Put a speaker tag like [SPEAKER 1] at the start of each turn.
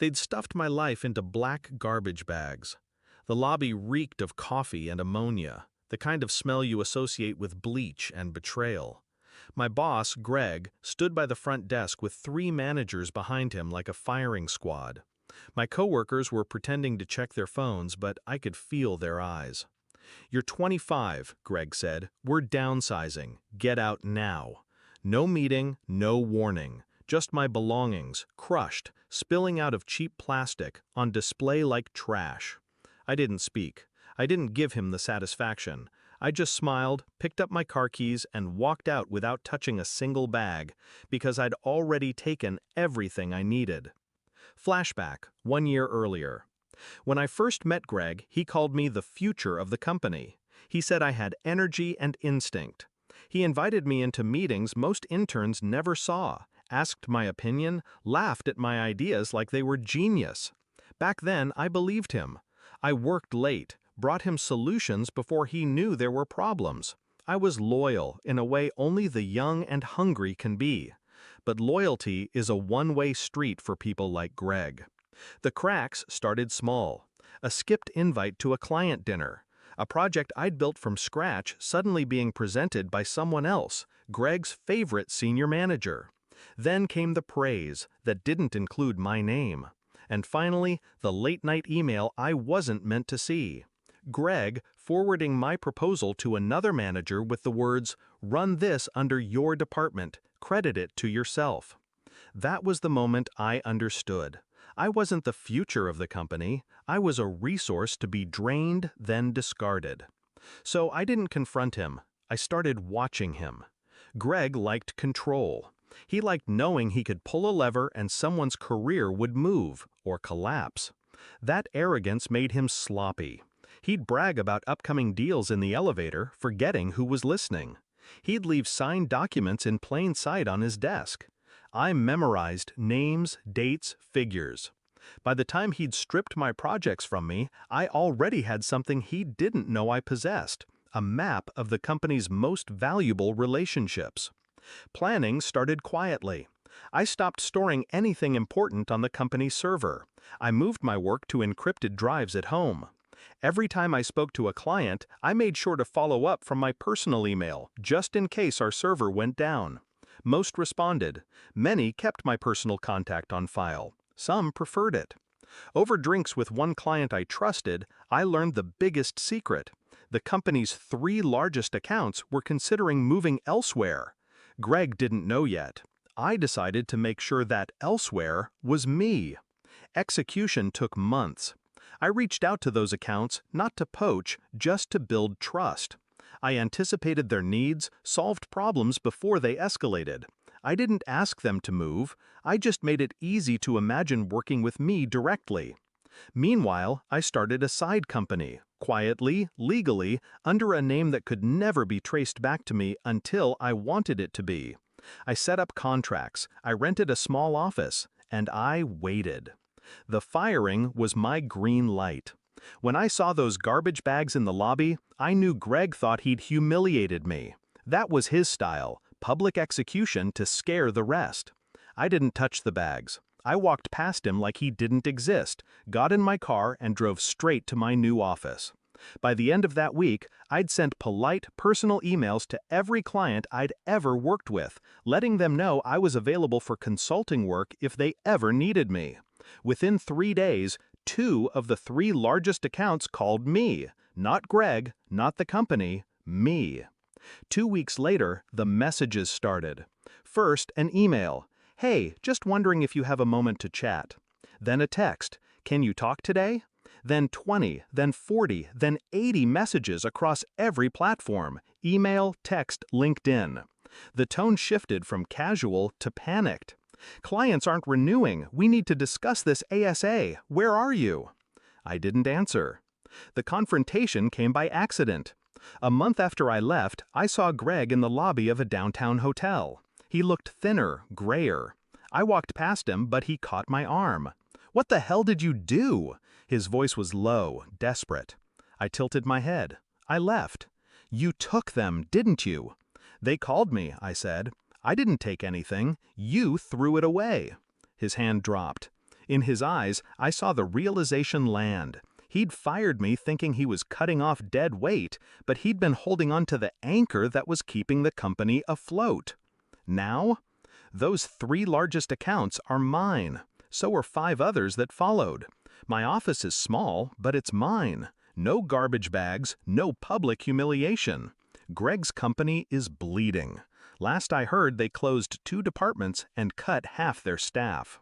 [SPEAKER 1] They'd stuffed my life into black garbage bags. The lobby reeked of coffee and ammonia, the kind of smell you associate with bleach and betrayal. My boss, Greg, stood by the front desk with 3 managers behind him like a firing squad. My coworkers were pretending to check their phones, but I could feel their eyes. "You're 25, Greg said. "We're downsizing. Get out now." No meeting, no warning. Just my belongings, crushed, spilling out of cheap plastic, on display like trash. I didn't speak. I didn't give him the satisfaction. I just smiled, picked up my car keys, and walked out without touching a single bag, because I'd already taken everything I needed. Flashback, 1 year earlier. When I first met Greg, he called me the future of the company. He said I had energy and instinct. He invited me into meetings most interns never saw, asked my opinion, laughed at my ideas like they were genius. Back then, I believed him. I worked late, brought him solutions before he knew there were problems. I was loyal in a way only the young and hungry can be. But loyalty is a one-way street for people like Greg. The cracks started small. A skipped invite to a client dinner. A project I'd built from scratch suddenly being presented by someone else, Greg's favorite senior manager. Then came the praise that didn't include my name. And finally, the late-night email I wasn't meant to see. Greg forwarding my proposal to another manager with the words, "Run this under your department, credit it to yourself." That was the moment I understood. I wasn't the future of the company. I was a resource to be drained, then discarded. So I didn't confront him. I started watching him. Greg liked control. He liked knowing he could pull a lever and someone's career would move or collapse. That arrogance made him sloppy. He'd brag about upcoming deals in the elevator, forgetting who was listening. He'd leave signed documents in plain sight on his desk. I memorized names, dates, figures. By the time he'd stripped my projects from me, I already had something he didn't know I possessed, a map of the company's most valuable relationships. Planning started quietly. I stopped storing anything important on the company's server. I moved my work to encrypted drives at home. Every time I spoke to a client, I made sure to follow up from my personal email, just in case our server went down. Most responded. Many kept my personal contact on file. Some preferred it. Over drinks with one client I trusted, I learned the biggest secret. The company's 3 largest accounts were considering moving elsewhere. Greg didn't know yet. I decided to make sure that elsewhere was me. Execution took months. I reached out to those accounts not to poach, just to build trust. I anticipated their needs, solved problems before they escalated. I didn't ask them to move, I just made it easy to imagine working with me directly. Meanwhile, I started a side company, quietly, legally, under a name that could never be traced back to me until I wanted it to be. I set up contracts, I rented a small office, and I waited. The firing was my green light. When I saw those garbage bags in the lobby, I knew Greg thought he'd humiliated me. That was his style, public execution to scare the rest. I didn't touch the bags. I walked past him like he didn't exist, got in my car, and drove straight to my new office. By the end of that week, I'd sent polite, personal emails to every client I'd ever worked with, letting them know I was available for consulting work if they ever needed me. Within 3 days, 2 of the 3 largest accounts called me. Not Greg, not the company, me. 2 weeks later, the messages started. First, an email. "Hey, just wondering if you have a moment to chat." Then a text. "Can you talk today?" Then 20, then 40, then 80 messages across every platform. Email, text, LinkedIn. The tone shifted from casual to panicked. "Clients aren't renewing. We need to discuss this ASA. Where are you?" I didn't answer. The confrontation came by accident. A month after I left, I saw Greg in the lobby of a downtown hotel. He looked thinner, grayer. I walked past him, but he caught my arm. "What the hell did you do?" His voice was low, desperate. I tilted my head. I left. "You took them, didn't you?" "They called me," I said. "I didn't take anything. You threw it away." His hand dropped. In his eyes, I saw the realization land. He'd fired me thinking he was cutting off dead weight, but he'd been holding on to the anchor that was keeping the company afloat. Now, those 3 largest accounts are mine. So are 5 others that followed. My office is small, but it's mine. No garbage bags, no public humiliation. Greg's company is bleeding. Last I heard, they closed 2 departments and cut half their staff.